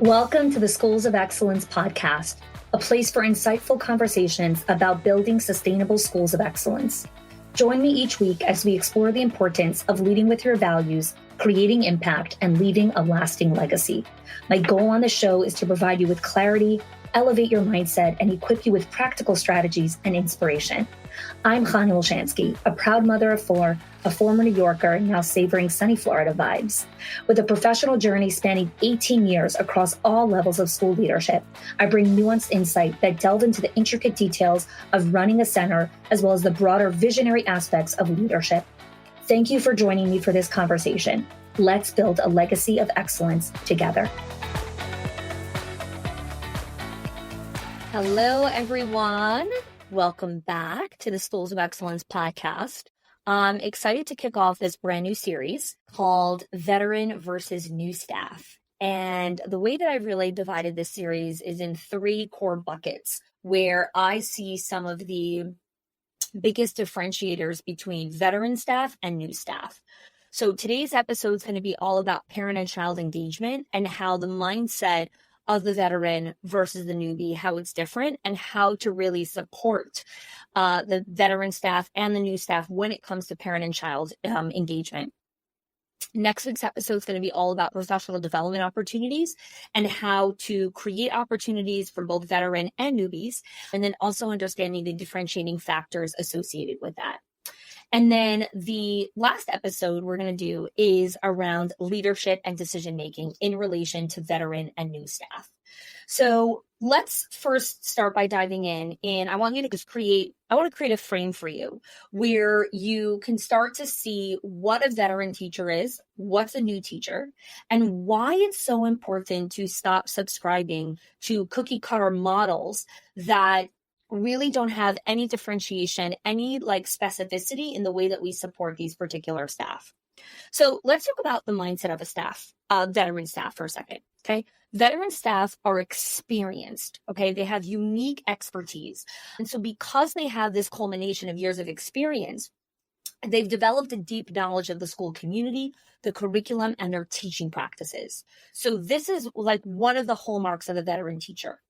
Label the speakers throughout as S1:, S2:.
S1: Welcome to the Schools of Excellence podcast, a place for insightful conversations about building sustainable schools of excellence. Join me each week as we explore the importance of leading with your values, creating impact, and leaving a lasting legacy. My goal on the show is to provide you with clarity, elevate your mindset, and equip you with practical strategies and inspiration. I'm Chani Olshansky, a proud mother of four, a former New Yorker, now savoring sunny Florida vibes. With a professional journey spanning 18 years across all levels of school leadership, I bring nuanced insight that delve into the intricate details of running a center, as well as the broader visionary aspects of leadership. Thank you for joining me for this conversation. Let's build a legacy of excellence together. Hello, everyone. Welcome back to the Schools of Excellence podcast. I'm excited to kick off this brand new series called Veteran versus New Staff. And the way that I've really divided this series is in three core buckets where I see some of the biggest differentiators between veteran staff and new staff. So today's episode is going to be all about parent and child engagement and how the mindset of the veteran versus the newbie, how it's different, and how to really support the veteran staff and the new staff when it comes to parent and child engagement. Next week's episode is going to be all about professional development opportunities and how to create opportunities for both veteran and newbies, and then also understanding the differentiating factors associated with that. And then the last episode we're going to do is around leadership and decision-making in relation to veteran and new staff. So let's first start by diving in. And I want to create a frame for you where you can start to see what a veteran teacher is, what's a new teacher, and why it's so important to stop subscribing to cookie cutter models that really don't have any differentiation, any specificity in the way that we support these particular staff. So let's talk about the mindset of a staff, veteran staff for a second, okay? Veteran staff are experienced, okay? They have unique expertise. And so because they have this culmination of years of experience, they've developed a deep knowledge of the school community, the curriculum, and their teaching practices. So this is one of the hallmarks of a veteran teacher.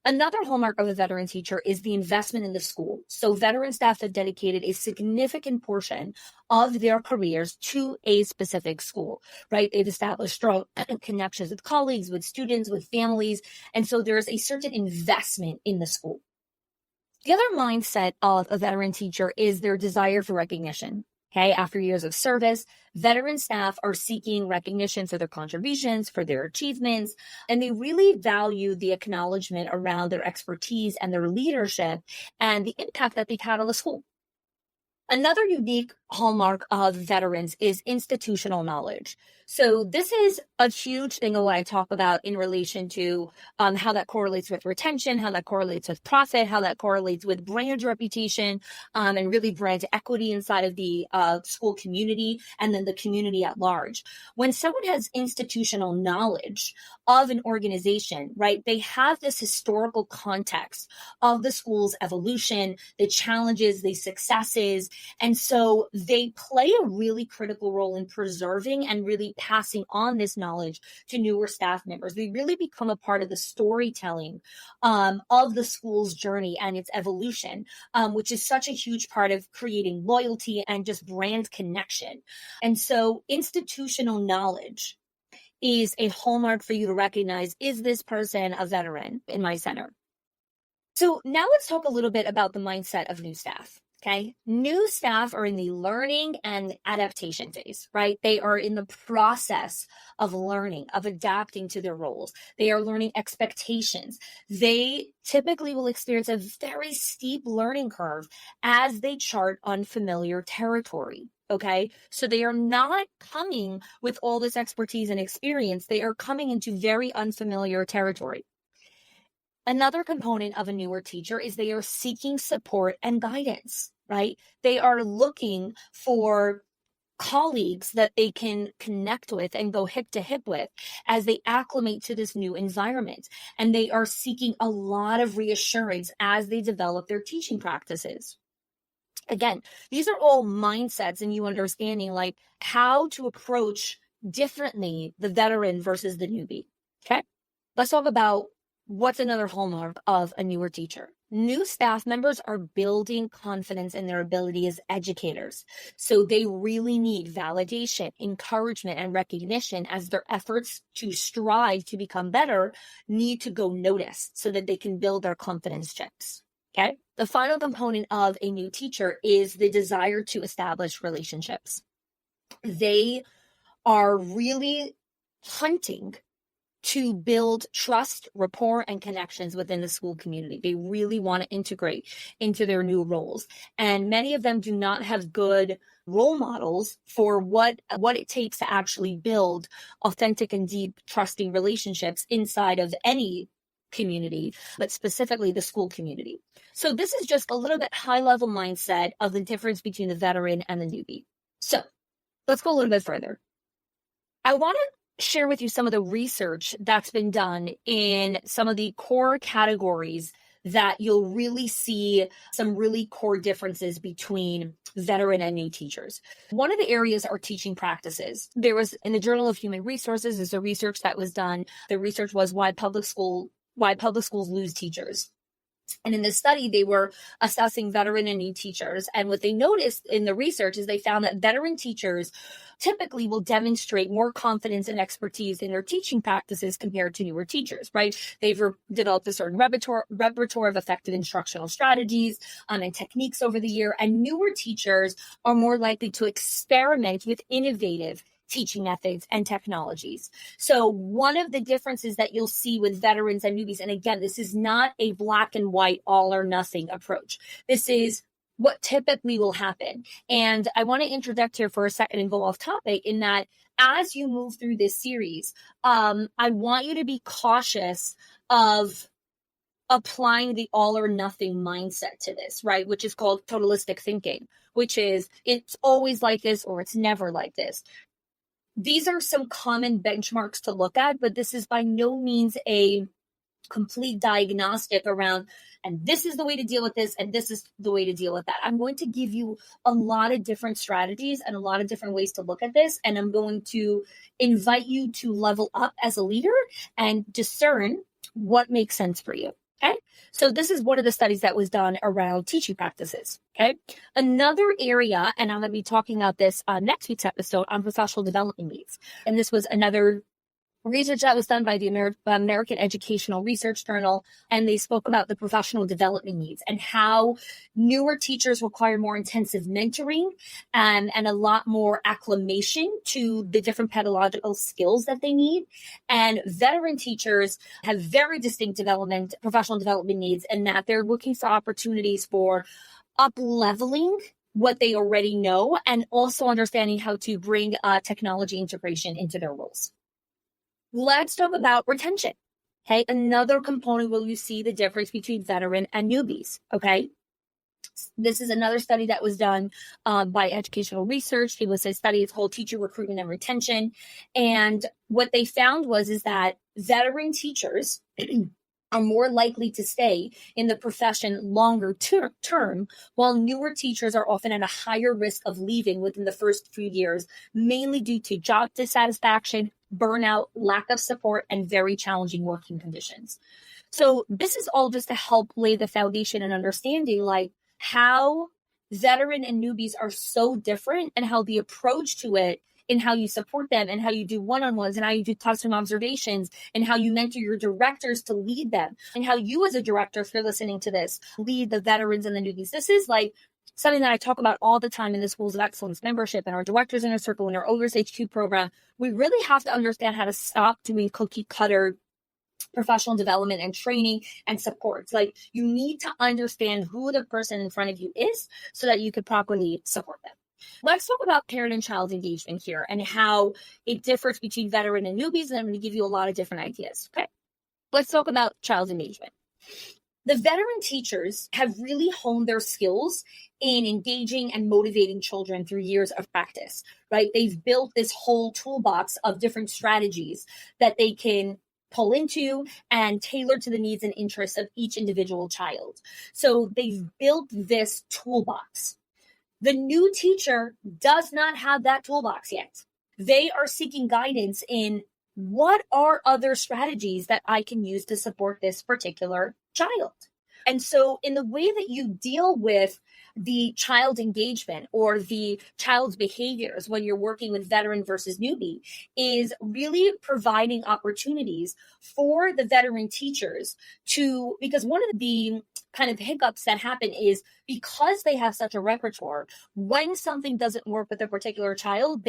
S1: Another hallmark of a veteran teacher is the investment in the school. So veteran staff have dedicated a significant portion of their careers to a specific school, right? They've established strong connections with colleagues, with students, with families. And so there's a certain investment in the school. The other mindset of a veteran teacher is their desire for recognition. Okay, after years of service, veteran staff are seeking recognition for their contributions, for their achievements, and they really value the acknowledgement around their expertise and their leadership and the impact that they've had on the school. Another unique hallmark of veterans is institutional knowledge. So this is a huge thing of what I talk about in relation to how that correlates with retention, how that correlates with profit, how that correlates with brand reputation, and really brand equity inside of the school community and then the community at large. When someone has institutional knowledge of an organization, right, they have this historical context of the school's evolution, the challenges, the successes, and so they play a really critical role in preserving and really passing on this knowledge to newer staff members. They really become a part of the storytelling of the school's journey and its evolution, which is such a huge part of creating loyalty and just brand connection. And so institutional knowledge is a hallmark for you to recognize, is this person a veteran in my center? So now let's talk a little bit about the mindset of new staff. Okay. New staff are in the learning and adaptation phase, right? They are in the process of learning, of adapting to their roles. They are learning expectations. They typically will experience a very steep learning curve as they chart unfamiliar territory. Okay. So they are not coming with all this expertise and experience. They are coming into very unfamiliar territory. Another component of a newer teacher is they are seeking support and guidance, right? They are looking for colleagues that they can connect with and go hip to hip with as they acclimate to this new environment. And they are seeking a lot of reassurance as they develop their teaching practices. Again, these are all mindsets and you understanding how to approach differently the veteran versus the newbie. Okay. Let's talk about what's another hallmark of a newer teacher. New staff members are building confidence in their ability as educators. So they really need validation, encouragement, and recognition as their efforts to strive to become better need to go noticed so that they can build their confidence chips. Okay. The final component of a new teacher is the desire to establish relationships. They are really hunting to build trust, rapport, and connections within the school community. They really want to integrate into their new roles. And many of them do not have good role models for what it takes to actually build authentic and deep trusting relationships inside of any community, but specifically the school community. So this is just a little bit high level mindset of the difference between the veteran and the newbie. So let's go a little bit further. I want to share with you some of the research that's been done in some of the core categories that you'll really see some really core differences between veteran and new teachers. One of the areas are teaching practices. There was in the Journal of Human Resources, there's a research that was done. The research was why public schools lose teachers. And in this study, they were assessing veteran and new teachers. And what they noticed in the research is they found that veteran teachers typically will demonstrate more confidence and expertise in their teaching practices compared to newer teachers, right? They've developed a certain repertoire of effective instructional strategies and techniques over the year. And newer teachers are more likely to experiment with innovative teaching methods and technologies. So one of the differences that you'll see with veterans and newbies, and again, this is not a black and white all or nothing approach. This is what typically will happen. And I want to interject here for a second and go off topic in that as you move through this series, I want you to be cautious of applying the all or nothing mindset to this, right? Which is called totalistic thinking, which is it's always like this or it's never like this. These are some common benchmarks to look at, but this is by no means a complete diagnostic around, and this is the way to deal with this, and this is the way to deal with that. I'm going to give you a lot of different strategies and a lot of different ways to look at this, and I'm going to invite you to level up as a leader and discern what makes sense for you. Okay, so this is one of the studies that was done around teaching practices. Okay, another area, and I'm going to be talking about this next week's episode on professional development needs. And this was another research that was done by the American Educational Research Journal, and they spoke about the professional development needs and how newer teachers require more intensive mentoring and a lot more acclimation to the different pedagogical skills that they need. And veteran teachers have very distinct professional development needs, and that they're looking for opportunities for up-leveling what they already know and also understanding how to bring technology integration into their roles. Let's talk about retention. Okay, another component where you see the difference between veteran and newbies. Okay, this is another study that was done by Educational Research. It was a study of whole teacher recruitment and retention, and what they found is that veteran teachers are more likely to stay in the profession longer term, while newer teachers are often at a higher risk of leaving within the first few years, mainly due to job dissatisfaction, burnout, lack of support, and very challenging working conditions. So this is all just to help lay the foundation and understanding like how veteran and newbies are so different and how the approach to it in how you support them and how you do one-on-ones and how you do classroom observations and how you mentor your directors to lead them and how you as a director, if you're listening to this, lead the veterans and the newbies. This is like something that I talk about all the time in the Schools of Excellence membership and our Directors Inner Circle and our Owners HQ program. We really have to understand how to stop doing cookie cutter professional development and training and support. Like you need to understand who the person in front of you is so that you could properly support them. Let's talk about parent and child engagement here and how it differs between veteran and newbies. And I'm going to give you a lot of different ideas. Okay. Let's talk about child engagement. The veteran teachers have really honed their skills in engaging and motivating children through years of practice, right? They've built this whole toolbox of different strategies that they can pull into and tailor to the needs and interests of each individual child. So they've built this toolbox. The new teacher does not have that toolbox yet. They are seeking guidance in what are other strategies that I can use to support this particular child? And so, in the way that you deal with the child engagement or the child's behaviors when you're working with veteran versus newbie, is really providing opportunities for the veteran teachers to, because one of the kind of hiccups that happen is because they have such a repertoire, when something doesn't work with a particular child,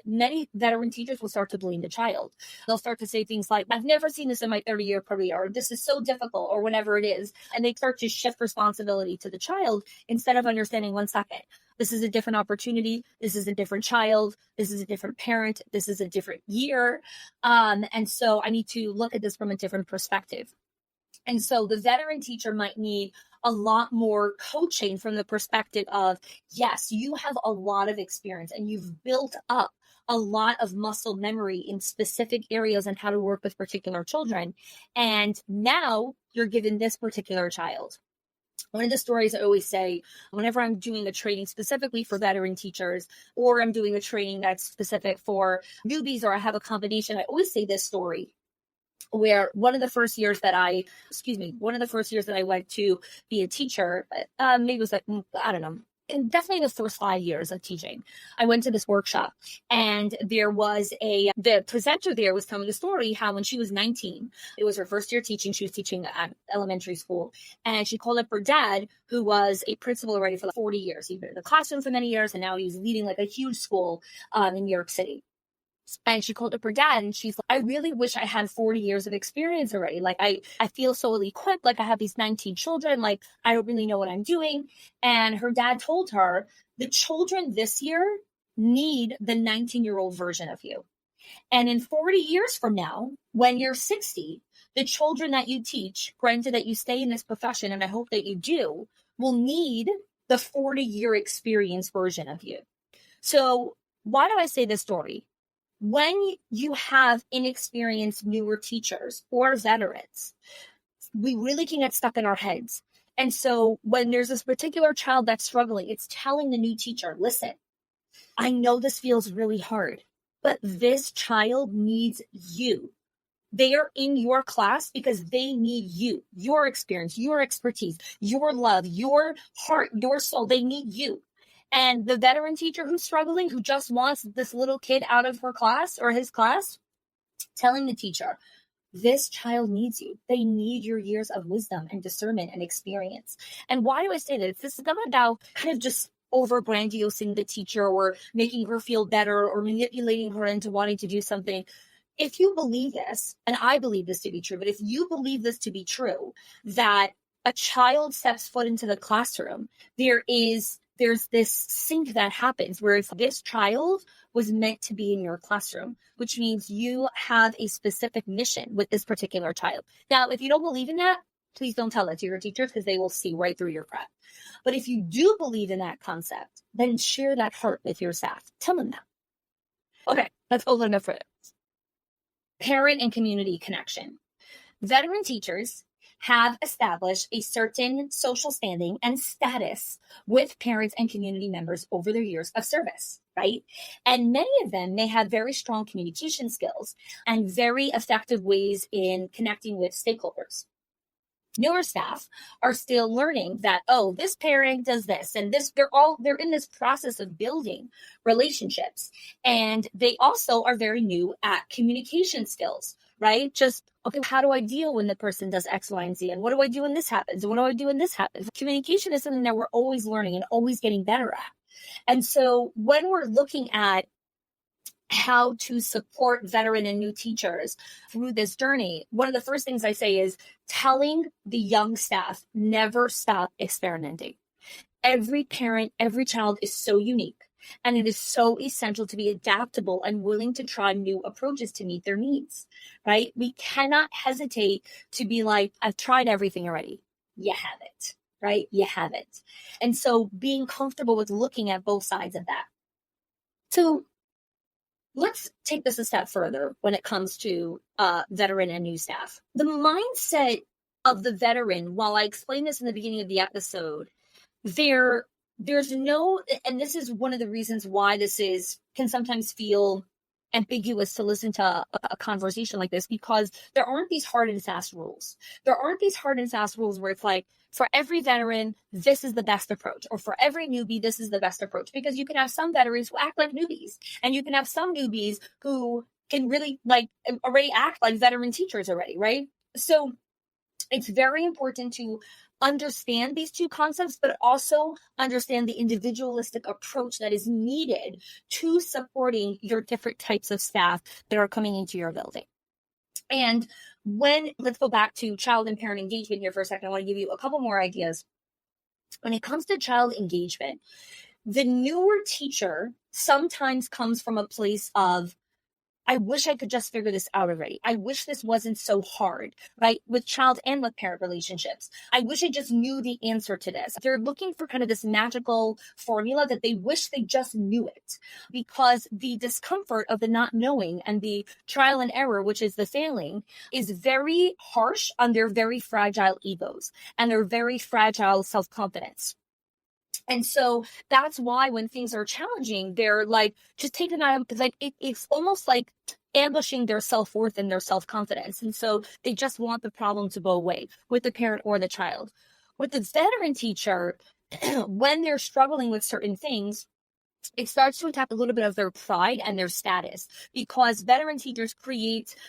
S1: many veteran teachers will start to blame the child. They'll start to say things like, I've never seen this in my 30-year career, or this is so difficult, or whatever it is. And they start to shift responsibility to the child instead of understanding, one second, this is a different opportunity. This is a different child. This is a different parent. This is a different year. And so I need to look at this from a different perspective. And so the veteran teacher might need a lot more coaching from the perspective of, yes, you have a lot of experience and you've built up a lot of muscle memory in specific areas and how to work with particular children. And now you're given this particular child. One of the stories I always say, whenever I'm doing a training specifically for veteran teachers, or I'm doing a training that's specific for newbies, or I have a combination, I always say this story, where one of the first years that I went to be a teacher, maybe it was like, I don't know, and definitely the first 5 years of teaching, I went to this workshop, and the presenter there was telling the story how when she was 19, it was her first year teaching. She was teaching at elementary school, and she called up her dad, who was a principal already for like 40 years. He'd been in the classroom for many years, and now he was leading like a huge school in New York City. And she called up her dad, and she's like, I really wish I had 40 years of experience already. Like, I feel so equipped. Like, I have these 19 children. Like, I don't really know what I'm doing. And her dad told her, the children this year need the 19-year-old version of you. And in 40 years from now, when you're 60, the children that you teach, granted that you stay in this profession, and I hope that you do, will need the 40-year experience version of you. So why do I say this story? When you have inexperienced newer teachers or veterans, we really can get stuck in our heads. And so when there's this particular child that's struggling, it's telling the new teacher, listen, I know this feels really hard, but this child needs you. They are in your class because they need you, your experience, your expertise, your love, your heart, your soul. They need you. And the veteran teacher who's struggling, who just wants this little kid out of her class or his class, telling the teacher, this child needs you. They need your years of wisdom and discernment and experience. And why do I say that? This is not about kind of just over-grandiosing the teacher or making her feel better or manipulating her into wanting to do something. If you believe this, and I believe this to be true, but if you believe this to be true, that a child steps foot into the classroom, there's this sync that happens where if this child was meant to be in your classroom, which means you have a specific mission with this particular child. Now, if you don't believe in that, please don't tell that to your teachers because they will see right through your crap. But if you do believe in that concept, then share that heart with your staff. Tell them that. Okay, that's all enough for it. Parent and community connection. Veteran teachers have established a certain social standing and status with parents and community members over their years of service, right? And many of them may have very strong communication skills and very effective ways in connecting with stakeholders. Newer staff are still learning that, oh, this parent does this and this, they're in this process of building relationships. And they also are very new at communication skills, right? Just, okay, how do I deal when the person does X, Y, and Z? And what do I do when this happens? And what do I do when this happens? Communication is something that we're always learning and always getting better at. And so when we're looking at how to support veteran and new teachers through this journey, one of the first things I say is telling the young staff, never stop experimenting. Every parent, every child is so unique, and it is so essential to be adaptable and willing to try new approaches to meet their needs, right? We cannot hesitate to be like, I've tried everything already. You haven't, right? You haven't. And so being comfortable with looking at both sides of that. So let's take this a step further when it comes to veteran and new staff. The mindset of the veteran, while I explained this in the beginning of the episode, there's no, and this is one of the reasons why can sometimes feel ambiguous to listen to a conversation like this, because there aren't these hard and fast rules. There aren't these hard and fast rules where it's like, for every veteran, this is the best approach, or for every newbie, this is the best approach, because you can have some veterans who act like newbies, and you can have some newbies who can really like already act like veteran teachers already, right? So it's very important to understand these two concepts, but also understand the individualistic approach that is needed to supporting your different types of staff that are coming into your building. And let's go back to child and parent engagement here for a second. I want to give you a couple more ideas. When it comes to child engagement, the newer teacher sometimes comes from a place of, I wish I could just figure this out already. I wish this wasn't so hard, right? With child and with parent relationships. I wish I just knew the answer to this. They're looking for kind of this magical formula that they wish they just knew it, because the discomfort of the not knowing and the trial and error, which is the failing, is very harsh on their very fragile egos and their very fragile self-confidence. And so that's why when things are challenging, they're like, just take it out, like it's almost like ambushing their self-worth and their self-confidence. And so they just want the problem to go away with the parent or the child. With the veteran teacher, when they're struggling with certain things, it starts to attack a little bit of their pride and their status, because veteran teachers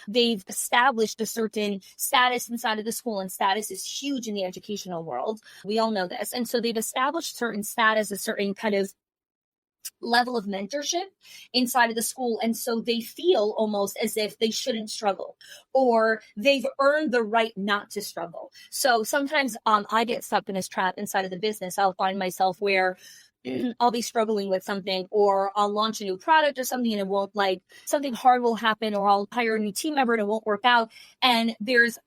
S1: they've established a certain status inside of the school, and status is huge in the educational world. We all know this. And so they've established certain status, a certain kind of level of mentorship inside of the school. And so they feel almost as if they shouldn't struggle, or they've earned the right not to struggle. So sometimes I get stuck in this trap inside of the business. I'll find myself where I'll be struggling with something, or I'll launch a new product or something and it won't, like, something hard will happen, or I'll hire a new team member and it won't work out. And there's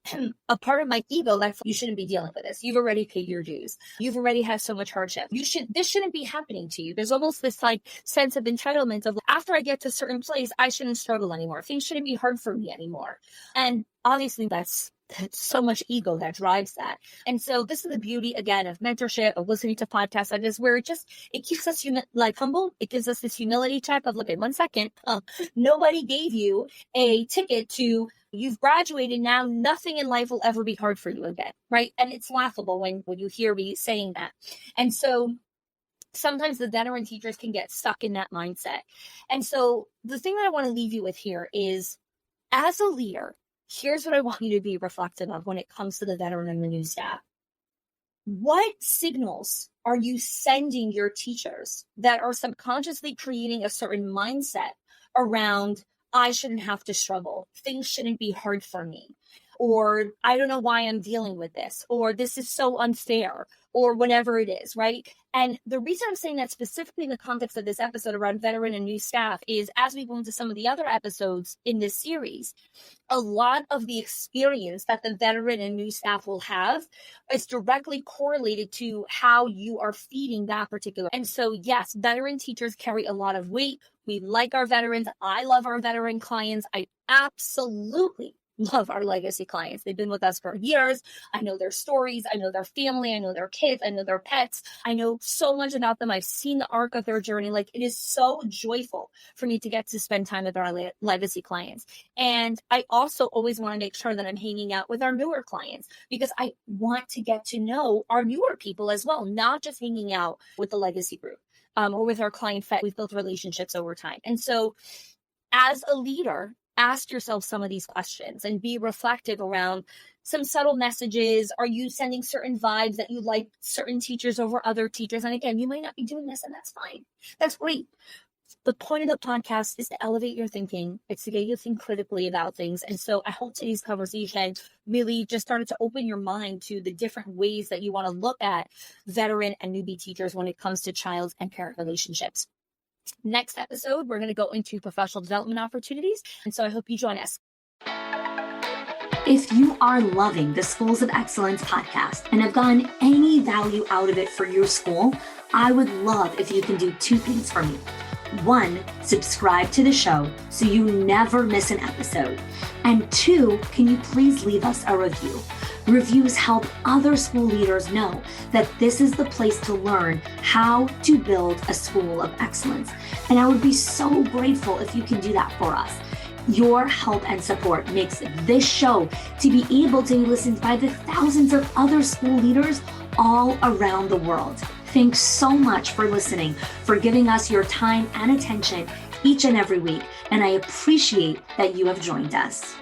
S1: a part of my ego that's, you shouldn't be dealing with this. You've already paid your dues. You've already had so much hardship. This shouldn't be happening to you. There's almost this like sense of entitlement of, after I get to a certain place, I shouldn't struggle anymore. Things shouldn't be hard for me anymore. And obviously that's so much ego that drives that. And so this is the beauty, again, of mentorship, of listening to podcasts like this, where it keeps us humble. It gives us this humility type of, look, at 1 second, nobody gave you a ticket to, you've graduated now, nothing in life will ever be hard for you again, right? And it's laughable when you hear me saying that. And so sometimes the veteran teachers can get stuck in that mindset. And so the thing that I want to leave you with here is, as a leader, here's what I want you to be reflective of when it comes to the veteran and the new staff. What signals are you sending your teachers that are subconsciously creating a certain mindset around, I shouldn't have to struggle, things shouldn't be hard for me, or I don't know why I'm dealing with this, or this is so unfair, or whatever it is, right? And the reason I'm saying that specifically in the context of this episode around veteran and new staff is, as we go into some of the other episodes in this series, a lot of the experience that the veteran and new staff will have is directly correlated to how you are feeding that particular. And so, yes, veteran teachers carry a lot of weight. We like our veterans. I love our veteran clients. I absolutely love our legacy clients. They've been with us for years. I know their stories. I know their family. I know their kids. I know their pets. I know so much about them. I've seen the arc of their journey. Like, it is so joyful for me to get to spend time with our legacy clients. And I also always want to make sure that I'm hanging out with our newer clients, because I want to get to know our newer people as well, not just hanging out with the legacy group or with our client fet. We've built relationships over time. And so as a leader, ask yourself some of these questions and be reflective around some subtle messages. Are you sending certain vibes that you like certain teachers over other teachers? And again, you might not be doing this, and that's fine. That's great. The point of the podcast is to elevate your thinking. It's to get you to think critically about things. And so I hope today's conversation really just started to open your mind to the different ways that you want to look at veteran and newbie teachers when it comes to child and parent relationships. Next episode, we're going to go into professional development opportunities. And so I hope you join us. If you are loving the Schools of Excellence podcast and have gotten any value out of it for your school, I would love if you can do 2 things for me. 1, subscribe to the show so you never miss an episode. And 2, can you please leave us a review?
S2: Reviews help other school leaders know that this is the place to learn how to build a school of excellence. And I would be so grateful if you can do that for us. Your help and support makes this show to be able to be listened by the thousands of other school leaders all around the world. Thanks so much for listening, for giving us your time and attention each and every week. And I appreciate that you have joined us.